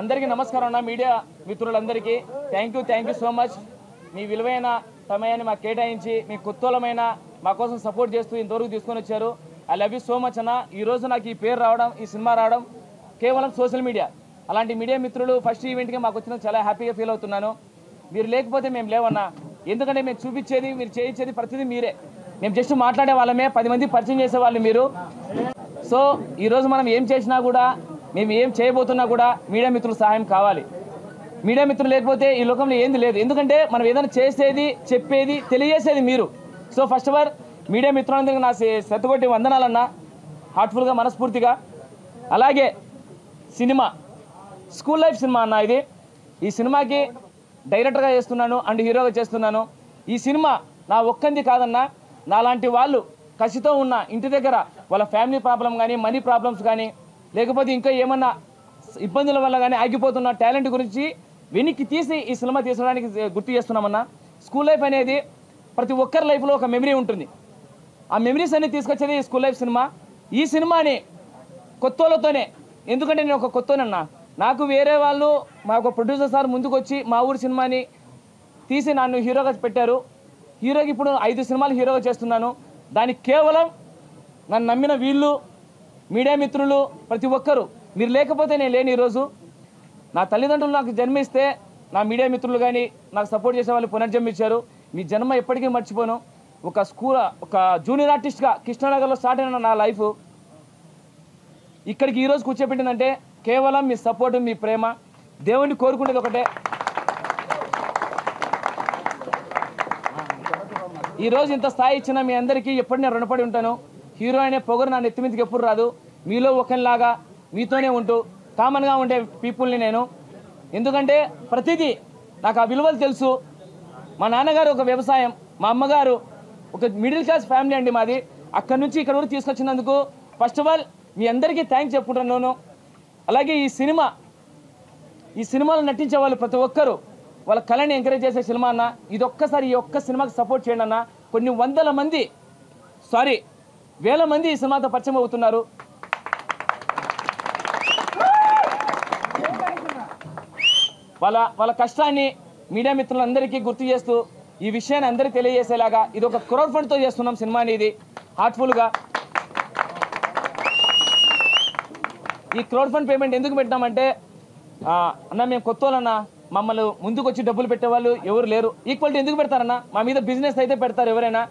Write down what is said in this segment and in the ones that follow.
అందరికీ నమస్కారం అన్న మీడియా మిత్రులందరికీ థ్యాంక్ యూ సో మచ్ మీ విలువైన సమయాన్ని మాకు కేటాయించి మీ కుతూహలమైన మా కోసం సపోర్ట్ చేస్తూ ఇంతవరకు తీసుకొని వచ్చారు. I love you so much అన్న. ఈరోజు నాకు ఈ పేరు రావడం, ఈ సినిమా రావడం కేవలం సోషల్ మీడియా. అలాంటి మీడియా మిత్రులు ఫస్ట్ ఈవెంట్కి మాకు వచ్చిన చాలా హ్యాపీగా ఫీల్ అవుతున్నాను. మీరు లేకపోతే మేము లేవన్నా. ఎందుకంటే మేము చూపించేది, మీరు చేయించేది ప్రతిదీ మీరే. మేము జస్ట్ మాట్లాడే వాళ్ళమే, 10 మంది పరిచయం చేసేవాళ్ళు మీరు. సో ఈరోజు మనం ఏం చేసినా కూడా, మేము ఏం చేయబోతున్నా కూడా మీడియా మిత్రుల సహాయం కావాలి. మీడియా మిత్రులు లేకపోతే ఈ లోకంలో ఏంది లేదు. ఎందుకంటే మనం ఏదైనా చేసేది, చెప్పేది, తెలియజేసేది మీరు. So first of all media మిత్రులందరికీ నా శతకోటి వందనాలన్నా, హార్ట్ఫుల్గా, మనస్ఫూర్తిగా. అలాగే సినిమా స్కూల్ లైఫ్ సినిమా అన్న ఇది. ఈ సినిమాకి డైరెక్టర్గా చేస్తున్నాను అండ్ హీరోగా చేస్తున్నాను. ఈ సినిమా నా ఒక్కంది కాదన్నా, నాలాంటి వాళ్ళు కసితో ఉన్న ఇంటి దగ్గర వాళ్ళ ఫ్యామిలీ ప్రాబ్లం కానీ, మనీ ప్రాబ్లమ్స్ కానీ, లేకపోతే ఇంకా ఏమన్నా ఇబ్బందుల వల్ల కానీ ఆగిపోతున్న టాలెంట్ గురించి వెనక్కి తీసి ఈ సినిమా తీసుకోవడానికి గుర్తు చేస్తున్నామన్నా. స్కూల్ లైఫ్ అనేది ప్రతి ఒక్కరి లైఫ్లో ఒక మెమరీ ఉంటుంది. ఆ మెమరీస్ అన్ని తీసుకొచ్చేది ఈ స్కూల్ లైఫ్ సినిమా. ఈ సినిమాని కొత్తోళ్ళతోనే, ఎందుకంటే నేను ఒక కొత్తోనన్నా. నాకు వేరే వాళ్ళు, మా ఒక ప్రొడ్యూసర్ సార్ ముందుకు వచ్చి మా ఊరి సినిమాని తీసి నన్ను హీరోగా పెట్టారు. హీరోకి ఇప్పుడు 5 సినిమాలు హీరోగా చేస్తున్నాను. దానికి కేవలం నన్ను నమ్మిన వీళ్ళు, మీడియా మిత్రులు, ప్రతి ఒక్కరు. మీరు లేకపోతే నేను లేని ఈరోజు. నా తల్లిదండ్రులు నాకు జన్మిస్తే నా మీడియా మిత్రులు కానీ నాకు సపోర్ట్ చేసే వాళ్ళు పునర్జన్మించారు. మీ జన్మ ఎప్పటికీ మర్చిపోను. ఒక జూనియర్ ఆర్టిస్ట్గా కృష్ణానగర్లో స్టార్ట్ అయిన నా లైఫ్ ఇక్కడికి ఈరోజు కూర్చోబెట్టిందంటే కేవలం మీ సపోర్ట్, మీ ప్రేమ. దేవుణ్ణి కోరుకునేది ఒకటే, ఈరోజు ఇంత స్థాయి ఇచ్చిన మీ అందరికీ ఎప్పుడు నేను రుణపడి ఉంటాను. హీరో అనే పొగరు నా నెత్తి మీదకి ఎప్పుడు రాదు. మీలో ఒకరిలాగా మీతోనే ఉంటూ కామన్గా ఉండే పీపుల్ని నేను. ఎందుకంటే ప్రతిదీ నాకు ఆ విలువలు తెలుసు. మా నాన్నగారు ఒక వ్యవసాయం, మా అమ్మగారు ఒక మిడిల్ క్లాస్ ఫ్యామిలీ అండి మాది. అక్కడి నుంచి ఇక్కడ వరకు తీసుకొచ్చినందుకు ఫస్ట్ ఆఫ్ ఆల్ మీ అందరికీ థ్యాంక్స్ చెప్పుకుంటున్నాను. అలాగే ఈ సినిమాలో నటించే వాళ్ళు ప్రతి ఒక్కరూ వాళ్ళ కళని ఎంకరేజ్ చేసే సినిమా అన్న. ఇది ఒక్కసారి ఈ ఒక్క సినిమాకి సపోర్ట్ చేయండి అన్న. కొన్ని వేల మంది ఈ సినిమాతో పరిచయం అవుతున్నారు. వాళ్ళ కష్టాన్ని మీడియా మిత్రులందరికీ గుర్తు చేస్తూ ఈ విషయాన్ని అందరికీ తెలియజేసేలాగా ఇది ఒక క్రౌడ్ ఫండ్తో చేస్తున్నాం సినిమాని. ఇది హార్ట్ఫుల్గా. ఈ క్రౌడ్ ఫండ్ పేమెంట్ ఎందుకు పెట్టామంటే అన్న మేము కొత్తోళ్ళన్నా, మమ్మల్ని ముందుకు వచ్చి డబ్బులు పెట్టేవాళ్ళు ఎవరు లేరు. ఈక్వాలిటీ ఎందుకు పెడతారన్న? మా మీద బిజినెస్ అయితే పెడతారు ఎవరైనా.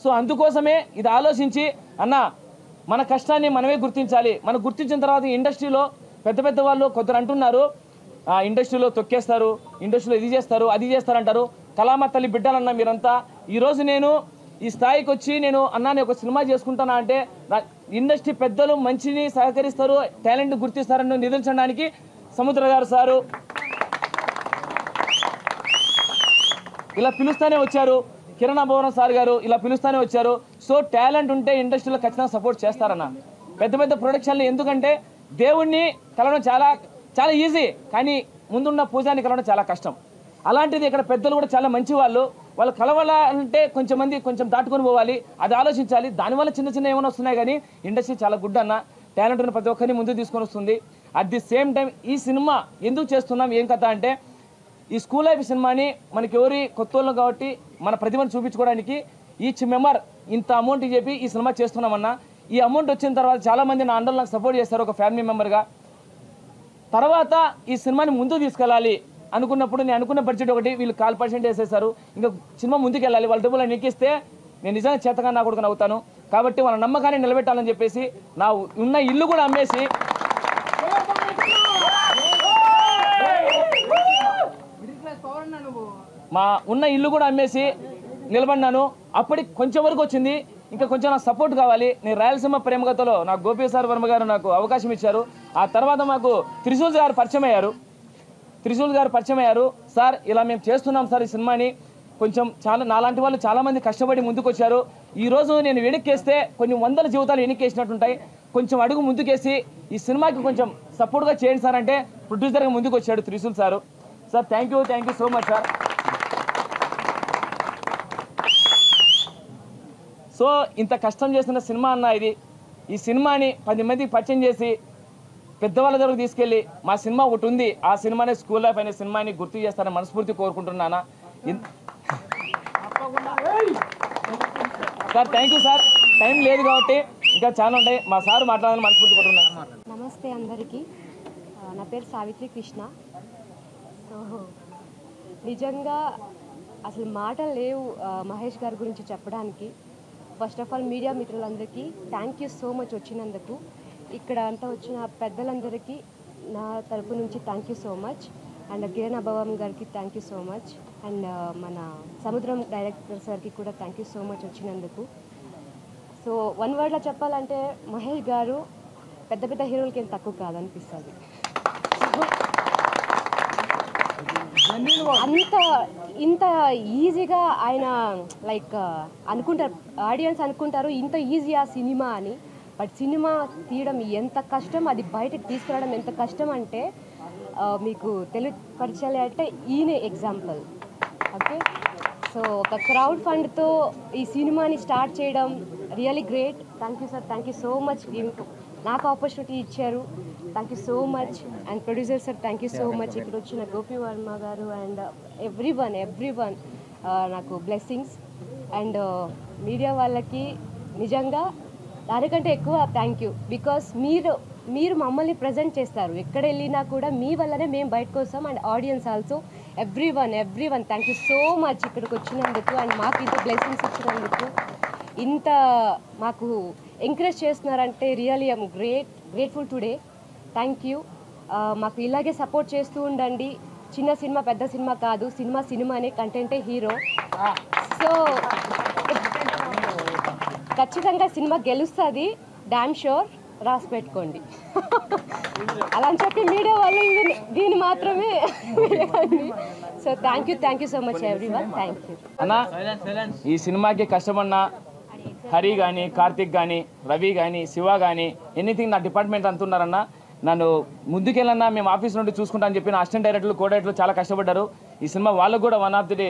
సో అందుకోసమే ఇది ఆలోచించి అన్న మన కష్టాన్ని మనమే గుర్తించాలి. మనం గుర్తించిన తర్వాత ఇండస్ట్రీలో పెద్ద వాళ్ళు కొందరు అంటున్నారు ఇండస్ట్రీలో తొక్కేస్తారు, ఇండస్ట్రీలో ఇది చేస్తారు, అది చేస్తారంటారు. కళామ తల్లి బిడ్డలన్న మీరంతా. ఈరోజు నేను ఈ స్థాయికి వచ్చి నేను అన్నాన్ని ఒక సినిమా చేసుకుంటానా అంటే ఇండస్ట్రీ పెద్దలు మంచిని సహకరిస్తారు, టాలెంట్ గుర్తిస్తారని నిరూపించడానికి సముద్ర గారు సారు ఇలా పిలుస్తూనే వచ్చారు. కిరణ్ భవనం సార్ గారు ఇలా పిలుస్తూనే వచ్చారు. సో టాలెంట్ ఉంటే ఇండస్ట్రీలో ఖచ్చితంగా సపోర్ట్ చేస్తారన్న. పెద్ద ప్రొడక్షన్లు ఎందుకంటే దేవుణ్ణి కలవడం చాలా చాలా ఈజీ, కానీ ముందున్న పూజాన్ని కలవడం చాలా కష్టం. అలాంటిది ఇక్కడ పెద్దలు కూడా చాలా మంచి వాళ్ళు కలవాలంటే కొంచెం దాటుకొని పోవాలి. అది ఆలోచించాలి. దానివల్ల చిన్న ఏమైనా వస్తున్నాయి, కానీ ఇండస్ట్రీ చాలా గుడ్ అన్న. టాలెంట్ ఉన్న ప్రతి ఒక్కరిని ముందుకు తీసుకొని వస్తుంది. అట్ ది సేమ్ టైం ఈ సినిమా ఎందుకు చేస్తున్నాం, ఏం కథ అంటే ఈ స్కూల్ లైఫ్ సినిమాని మనకి ఎవరి కొత్తోళ్ళు కాబట్టి మన ప్రతిభను చూపించుకోవడానికి ఈచ్ మెంబర్ ఇంత అమౌంట్ చెప్పి ఈ సినిమా చేస్తున్నామన్నా. ఈ అమౌంట్ వచ్చిన తర్వాత చాలామంది నా అండర్లో నాకు సపోర్ట్ చేస్తారు ఒక ఫ్యామిలీ మెంబర్గా. తర్వాత ఈ సినిమాని ముందుకు తీసుకెళ్ళాలి అనుకున్నప్పుడు నేను అనుకున్న బడ్జెట్ ఒకటి, వీళ్ళు 4% వేసేసారు. ఇంకా సినిమా ముందుకు వెళ్ళాలి, వాళ్ళ డబ్బులు ఎక్కిస్తే నేను నిజంగా చేతగా నా కొడుకుని అవుతాను. కాబట్టి వాళ్ళ నమ్మకాన్ని నిలబెట్టాలని చెప్పేసి నా ఉన్న ఇల్లు కూడా అమ్మేసి నిలబడినాను. అప్పటికి కొంచెం వరకు వచ్చింది, ఇంకా కొంచెం నాకు సపోర్ట్ కావాలి. నేను రాయలసీమ ప్రేమగతలో నాకు గోపి సార్ వర్మ గారు నాకు అవకాశం ఇచ్చారు. ఆ తర్వాత మాకు త్రిశూల్ గారు పరిచయం అయ్యారు. సార్ ఇలా మేము చేస్తున్నాం సార్ ఈ సినిమాని, కొంచెం నాలాంటి వాళ్ళు చాలామంది కష్టపడి ముందుకు వచ్చారు. ఈరోజు నేను వెనక్కేస్తే కొన్ని వందల జీవితాలు వెనక్కేసినట్టుంటాయి. కొంచెం అడుగు ముందుకేసి ఈ సినిమాకి కొంచెం సపోర్ట్గా చేయండి సార్ అంటే ప్రొడ్యూసర్గా ముందుకు వచ్చాడు Trishul sir. Sir thank you so much sir. So ఇంత కష్టం చేస్తున్న సినిమా అన్న ఇది. ఈ సినిమాని 10 మందికి పరిచయం చేసి పెద్దవాళ్ళ దగ్గరకు తీసుకెళ్ళి మా సినిమా ఒకటి ఉంది, ఆ సినిమానే స్కూల్ లైఫ్ అనే సినిమాని గుర్తు చేస్తారని మనస్ఫూర్తి కోరుకుంటున్నానా. Sir thank you sir, time లేదు కాబట్టి ఇంకా చాలా ఉంటాయి, మా సార్ మాట్లాడాలని మనస్ఫూర్తి కోరుకుంటున్నాను. నమస్తే అందరికీ, నా పేరు సావిత్రి కృష్ణ. సో నిజంగా అసలు మాటలు లేవు మహేష్ గారి గురించి చెప్పడానికి. ఫస్ట్ ఆఫ్ ఆల్ మీడియా మిత్రులందరికీ థ్యాంక్ యూ సో మచ్ వచ్చినందుకు. ఇక్కడ అంతా వచ్చిన పెద్దలందరికీ నా తరపు నుంచి thank you so much. And Kiran Abhavam గారికి thank you so much. And మన సముద్రం డైరెక్టర్ సార్కి కూడా థ్యాంక్ యూ సో మచ్ వచ్చినందుకు. సో వన్ వర్డ్లో చెప్పాలంటే మహేష్ గారు పెద్ద పెద్ద హీరోలకి ఏం తక్కువ కాదనిపిస్తుంది. అంత ఇంత ఈజీగా ఆయన లైక్ అనుకుంటారు, ఆడియన్స్ అనుకుంటారు ఇంత ఈజీ ఆ సినిమా అని. బట్ సినిమా తీయడం ఎంత కష్టం, అది బయటకు తీసుకురావడం ఎంత కష్టం అంటే మీకు తెలియపరచాలి అంటే ఈయనే ఎగ్జాంపుల్. ఓకే, సో ఒక క్రౌడ్ ఫండ్తో ఈ సినిమాని స్టార్ట్ చేయడం really great. Thank you sir, thank you so much. నాకు ఆపర్చునిటీ ఇచ్చారు, thank you so much. And producer sir thank you so much. ఇక్కడ వచ్చిన గోపి వర్మ గారు అండ్ ఎవ్రీ వన్ నాకు బ్లెస్సింగ్స్. అండ్ మీడియా వాళ్ళకి నిజంగా దానికంటే ఎక్కువ థ్యాంక్ యూ. బికాస్ మీరు మమ్మల్ని ప్రజెంట్ చేస్తారు, ఎక్కడ వెళ్ళినా కూడా మీ వల్లనే మేము బయటకు వస్తాం. And audience also every one thank you so much ఇక్కడికి వచ్చినందుకు. అండ్ మాకు ఇంత బ్లెస్సింగ్స్ ఇచ్చినందుకు, ఇంత మాకు ఎంకరేజ్ చేస్తున్నారంటే really I'm grateful today. Thank you. మాకు ఇలాగే సపోర్ట్ చేస్తూ ఉండండి. చిన్న సినిమా పెద్ద సినిమా కాదు, సినిమానే, కంటెంటే హీరో. సో ఖచ్చితంగా సినిమా గెలుస్తుంది, డామ్ షూర్, రాసి పెట్టుకోండి. అలా అని చెప్పి మీడియా వాళ్ళు దీన్ని మాత్రమే. So thank you so much everyone. Thank you అన్నా. ఈ సినిమాకి కష్టమన్నా హరి కానీ, కార్తిక్ కానీ, రవి కానీ, శివ కానీ, ఎనీథింగ్ నా డిపార్ట్మెంట్ అంటున్నారన్నా. నన్ను ముందుకెళ్ళన్నా మేము ఆఫీస్ నుండి చూసుకుంటా అని చెప్పి నా అసిస్టెంట్ డైరెక్టర్లు, కో డైరెక్టర్లు చాలా కష్టపడ్డారు. ఈ సినిమా వాళ్ళకు కూడా వన్ ఆఫ్ ది డే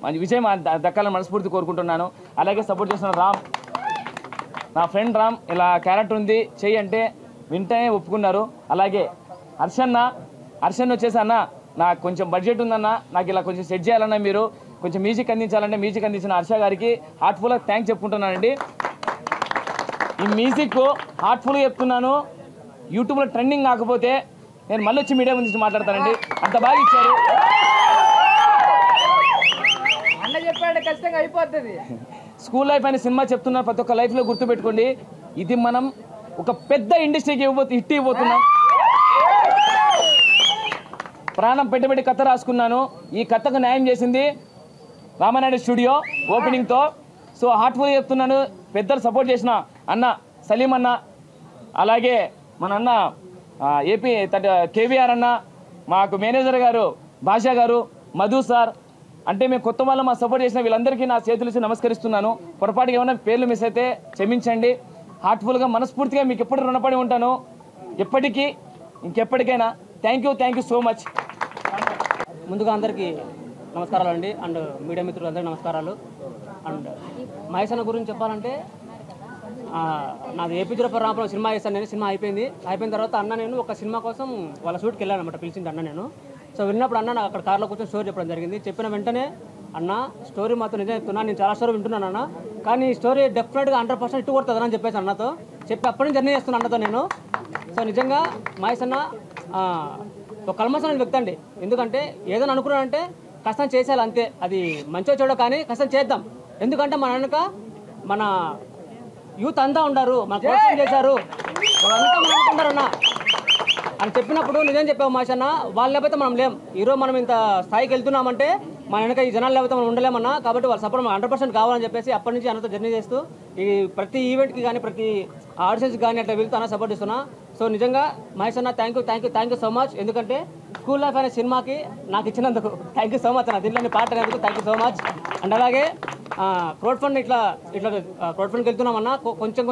మంచి విజయం దక్కాలని మనస్ఫూర్తి కోరుకుంటున్నాను. అలాగే సపోర్ట్ చేసిన రామ్, నా ఫ్రెండ్ రామ్, ఇలా క్యారెక్టర్ ఉంది చెయ్యి అంటే వింటనే ఒప్పుకున్నారు. అలాగే హర్షన్న వచ్చేసి అన్న నాకు కొంచెం బడ్జెట్ ఉందన్న, నాకు ఇలా కొంచెం సెట్ చేయాలన్నా, మీరు కొంచెం మ్యూజిక్ అందించాలంటే మ్యూజిక్ అందించిన హర్ష గారికి హార్ట్ఫుల్గా థ్యాంక్స్ చెప్పుకుంటున్నానండి. ఈ మ్యూజిక్ హార్ట్ఫుల్గా చెప్తున్నాను, యూట్యూబ్లో ట్రెండింగ్ కాకపోతే నేను మళ్ళీ వచ్చి మీడియా గురించి మాట్లాడతానండి, అంత బాగా ఇచ్చారు. అన్న చెప్పాడు ఖచ్చితంగా అయిపోతుంది. స్కూల్ లైఫ్ అనే సినిమా చెప్తున్నారు, ప్రతి ఒక్క లైఫ్లో గుర్తుపెట్టుకోండి. ఇది మనం ఒక పెద్ద ఇండస్ట్రీకి హిట్ ఇవ్వబోతున్నాం. ప్రాణం పెట్టి కథ రాసుకున్నాను, ఈ కథకు న్యాయం చేసింది రామానాయుడు స్టూడియో ఓపెనింగ్తో. సో హార్ట్ఫుల్గా చెప్తున్నాను. పెద్దలు సపోర్ట్ చేసిన అన్న సలీం అన్న, అలాగే మన అన్న ఏపీ కేవీఆర్ అన్న, మాకు మేనేజర్ గారు భాషా గారు, మధు సార్, అంటే మేము కొత్త వాళ్ళు మా సపోర్ట్ చేసిన వీళ్ళందరికీ నా చేతులు ఇచ్చి నమస్కరిస్తున్నాను. పొరపాటుగా ఏమైనా పేర్లు మిస్ అయితే క్షమించండి. హార్ట్ఫుల్గా మనస్ఫూర్తిగా మీకు ఎప్పుడు రుణపడి ఉంటాను, ఎప్పటికీ ఇంకెప్పటికైనా. Thank you so much. ముందుగా అందరికీ నమస్కారాలు అండి. అండ్ మీడియా మిత్రులందరికీ నమస్కారాలు. అండ్ మహేష్ అన్న గురించి చెప్పాలంటే, నాది ఏపీ-0 రాంపురం సినిమా చేస్తాను నేను. సినిమా అయిపోయిన తర్వాత అన్న నేను ఒక సినిమా కోసం వాళ్ళ షూట్కి వెళ్ళాను అనమాట, పిలిచింది అన్న నేను. సో వెళ్ళినప్పుడు అన్న నాకు అక్కడ కార్లో కూర్చొని స్టోరీ చెప్పడం జరిగింది. చెప్పిన వెంటనే అన్న స్టోరీ మాత్రం నిజం చెప్తున్నాను, నేను చాలా స్టోరీ వింటున్నాను అన్న, కానీ ఈ స్టోరీ డెఫినెట్గా 100% ఇటు కొడుతుందని చెప్పేసి అన్నతో చెప్పి అప్పటి నుంచి జర్నీ చేస్తున్నాను అన్నతో నేను. సో నిజంగా మహేష్ అన్న ఒక కల్మసమైన వ్యక్తి అండి. ఎందుకంటే ఏదైనా అనుకున్నానంటే కష్టం చేసేయాలి అంతే, అది మంచో చెడో కానీ కష్టం చేద్దాం. ఎందుకంటే మన వెనుక మన యూత్ అంతా ఉన్నారు, మన ప్రోత్సాహం చేశారు, వాళ్ళంతా మనం అనుకుంటారన్న అని చెప్పినప్పుడు నిజం చెప్పావు మహేష్ అన్న. వాళ్ళు లేకపోతే మనం లేం. ఈరోజు మనం ఇంత స్థాయికి వెళ్తున్నామంటే మన వెనక ఈ జనాలు లేకపోతే మనం ఉండలేమన్నా. కాబట్టి వాళ్ళ సపోర్ట్ 100% కావాలని చెప్పేసి అప్పటి నుంచి అన్నతో జర్నీ చేస్తూ ఈ ప్రతి ఈవెంట్కి కానీ ప్రతి ఆడిషన్స్కి కానీ అట్లా వెళ్తూ అన్న సపోర్ట్ ఇస్తున్నా. సో నిజంగా మహేష్ అన్న థ్యాంక్ యూ సో మచ్. ఎందుకంటే స్కూల్ లైఫ్ అనే సినిమాకి నాకు ఇచ్చినందుకు థ్యాంక్ యూ సో మచ్ అన్న. దీంట్లో పాట అనేందుకు thank you so much. And అలాగే క్రౌడ్ ఫండ్ ఇట్లా క్రౌడ్ ఫండ్కి వెళ్తున్నామన్నా, కొంచెం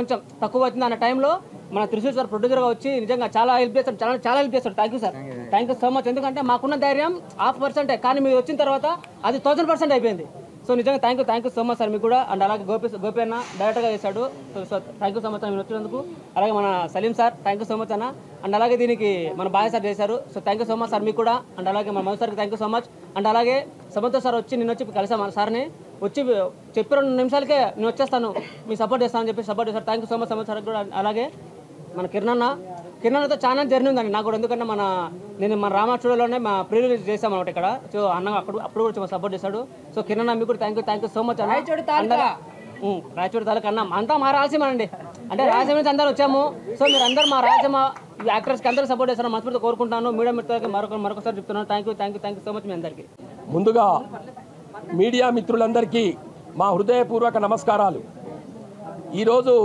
తక్కువ అవుతుంది అన్న టైంలో మన త్రిశూర్ సార్ ప్రొడ్యూసర్గా వచ్చి నిజంగా చాలా హెల్ప్ చేస్తాడు, చాలా హెల్ప్ చేస్తాడు. Thank you sir, thank you so much. ఎందుకంటే మాకున్న ధైర్యం 0.5%, కానీ మీరు వచ్చిన తర్వాత అది 1000% అయిపోయింది. సో నిజంగా thank you so much sir మీకు కూడా. అండ్ అలాగే గోపి అన్న డైరెక్ట్గా చేశాడు. So thank you so much అన్న మీరు వచ్చినందుకు. అలాగే మన Salim sir thank you so much అన్న. అండ్ అలాగే దీనికి మన బాయ్ సార్ చేశారు. So thank you so much sir మీకు కూడా. అండ్ అలాగే మన మధు సార్కి thank you so much. And అలాగే సమంతో సార్ నిన్న వచ్చి కలిసాం మన సార్ని. వచ్చి చెప్పి 2 నిమిషాలకే నేను వచ్చేస్తాను, మీకు సపోర్ట్ చేస్తానని చెప్పి సపోర్ట్ చేశారు. Thank you so much Samanth sir కూడా. అలాగే మన కిరణ్తో చాలా జర్నీ ఉందండి నాకు కూడా. ఎందుకంటే నేను మన రామాచూడలోనే మా ప్రీ రిలీజ్ చేసాం అనమాట ఇక్కడ. సో అన్న అప్పుడు కూడా సపోర్ట్ చేశాడు. సో కిరణ్ మీకు కూడా థ్యాంక్ యూ సో మచ్ అన్న. రాయచూడి తాలూకా అన్న అంతా మా రాయలసీమ అండి. అంటే రాయలసీమ నుంచి అందరూ వచ్చాము. సో మీరు అందరూ మా రాయలసీమ యాక్టర్స్కి అందరూ సపోర్ట్ చేస్తాను మనస్ఫూర్తిగా కోరుకుంటాను. మీడియా మిత్రులకి మరొకసారి చెప్తున్నాను థ్యాంక్ యూ సో మచ్ మీ అందరికీ. ముందుగా మీడియా మిత్రులందరికీ మా హృదయపూర్వక నమస్కారాలు. ఈరోజు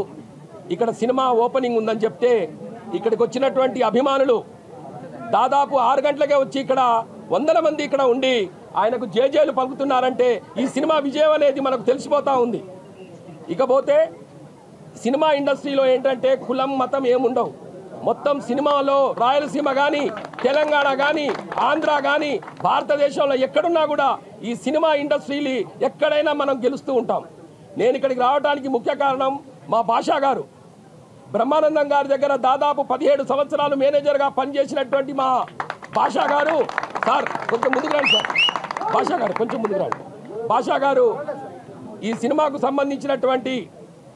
ఇక్కడ సినిమా ఓపెనింగ్ ఉందని చెప్తే ఇక్కడికి వచ్చినటువంటి అభిమానులు దాదాపు 6 గంటలకే వచ్చి ఇక్కడ 100 మంది ఇక్కడ ఉండి ఆయనకు జేజేలు పలుకుతున్నారంటే ఈ సినిమా విజయం అనేది మనకు తెలిసిపోతూ ఉంది. ఇకపోతే సినిమా ఇండస్ట్రీలో ఏంటంటే కులం మతం ఏముండవు. మొత్తం సినిమాలో రాయలసీమ కానీ తెలంగాణ కానీ ఆంధ్ర కానీ భారతదేశంలో ఎక్కడున్నా కూడా ఈ సినిమా ఇండస్ట్రీలు ఎక్కడైనా మనం గెలుస్తూ ఉంటాం. నేను ఇక్కడికి రావడానికి ముఖ్య కారణం మా భాషా గారు. బ్రహ్మానందం గారి దగ్గర దాదాపు 17 సంవత్సరాలు మేనేజర్గా పనిచేసినటువంటి మా భాషా గారు. సార్ కొంచెం ముందుకు రండి సార్. భాషా గారు కొంచెం ముందుకు రండి. భాషా గారు ఈ సినిమాకు సంబంధించినటువంటి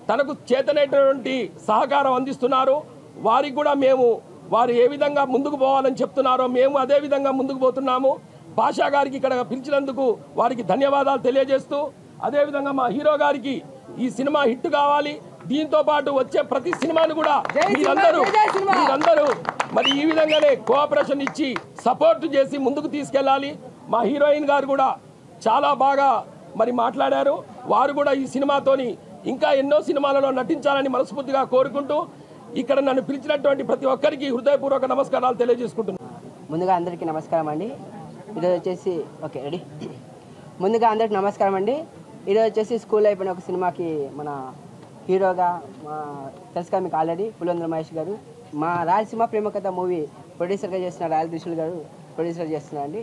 తనకు చేతనైనటువంటి సహకారం అందిస్తున్నారు. వారికి కూడా వారు ఏ విధంగా ముందుకు పోవాలని చెప్తున్నారో మేము అదే విధంగా ముందుకు పోతున్నాము. భాషా గారికి ఇక్కడ పిలిచినందుకు వారికి ధన్యవాదాలు తెలియజేస్తూ, అదేవిధంగా మా హీరో గారికి ఈ సినిమా హిట్ కావాలి, దీంతో పాటు వచ్చే ప్రతి సినిమాను కూడా మీరందరూ మరి ఈ విధంగానే కోఆపరేషన్ ఇచ్చి సపోర్ట్ చేసి ముందుకు తీసుకెళ్ళాలి. మా హీరోయిన్ గారు కూడా చాలా బాగా మరి మాట్లాడారు. వారు కూడా ఈ సినిమాతోని ఇంకా ఎన్నో సినిమాలలో నటించాలని మనస్ఫూర్తిగా కోరుకుంటూ ఇక్కడ నన్ను పిలిచినటువంటి ప్రతి ఒక్కరికి హృదయపూర్వక నమస్కారాలు తెలియజేసుకుంటున్నాను. ముందుగా అందరికీ నమస్కారం అండి. ఈరోజు వచ్చేసి ముందుగా అందరికి నమస్కారం అండి. ఈరోజు వచ్చేసి స్కూల్ అయిపోయిన ఒక సినిమాకి మన హీరోగా తెలుసు కదా మీకు ఆల్రెడీ పులివెందుల మహేష్ గారు, మా రాయలసీమ ప్రేమ కథ మూవీ ప్రొడ్యూసర్గా చేస్తున్న రాయల త్రిశూల్ గారు ప్రొడ్యూసర్ చేస్తున్నారు అండి.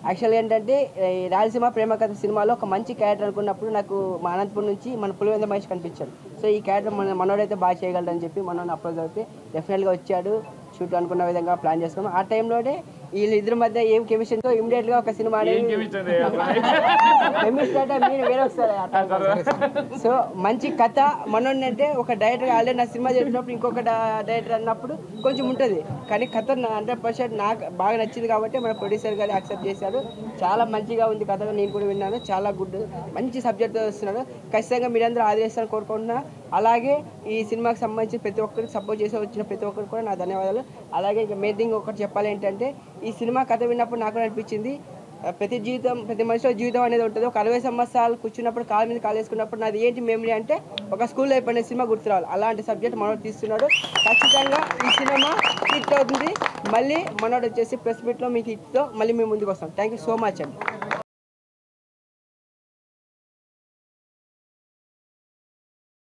యాక్చువల్గా ఏంటంటే ఈ రాయలసీమ ప్రేమ కథ సినిమాలో ఒక మంచి క్యారెక్టర్ అనుకున్నప్పుడు నాకు మా అనంతపురం నుంచి మన పులివెందుల మహేష్ కనిపించాడు. సో ఈ క్యారెక్టర్ మనోడైతే బాగా చేయగలడని చెప్పి మనోని అప్రోచ్ అయితే డెఫినెట్గా వచ్చాడు. షూట్ అనుకున్న విధంగా ప్లాన్ చేసుకున్నాం. ఆ టైంలోనే వీళ్ళిద్దరి మధ్య ఏం కెమిస్ట్రీతో ఇమీడియట్గా ఒక సినిమా సో మంచి కథ మనోడిని అంటే ఒక డైరెక్టర్ ఆల్రెడీ నా సినిమా చేసినప్పుడు ఇంకొక డైరెక్టర్ అన్నప్పుడు కొంచెం ఉంటుంది, కానీ కథ 100% నాకు బాగా నచ్చింది కాబట్టి మన ప్రొడ్యూసర్ గారు యాక్సెప్ట్ చేశారు. చాలా మంచిగా ఉంది కథ, నేను కూడా విన్నాను. చాలా గుడ్ మంచి సబ్జెక్ట్తో వస్తున్నాడు. ఖచ్చితంగా మీరందరూ ఆదరిస్తారని కోరుకుంటున్నా. అలాగే ఈ సినిమాకి సంబంధించి ప్రతి ఒక్కరికి సపోర్ట్ చేసి వచ్చిన ప్రతి ఒక్కరికి కూడా నా ధన్యవాదాలు. అలాగే ఇంకా మెయిన్ థింగ్ ఒకటి చెప్పాలి ఏంటంటే ఈ సినిమా కథ విన్నప్పుడు నాకు అనిపించింది ప్రతి మనిషిలో జీవితం అనేది ఉంటుంది. ఒక 60 సంవత్సరాలు కూర్చున్నప్పుడు కాలు మీద కాలు వేసుకున్నప్పుడు నాది ఏంటి మెమరీ అంటే ఒక స్కూల్లో అయిపోయిన సినిమా గుర్తురావాలి. అలాంటి సబ్జెక్ట్ మనోడు తీస్తున్నాడు. ఖచ్చితంగా ఈ సినిమా హిట్ అవుతుంది. మళ్ళీ మనోడు వచ్చేసి ప్రెస్ మీట్లో మీకు హిట్తో మళ్ళీ మేము ముందుకు వస్తాం. థ్యాంక్ యూ సో మచ్ అండి.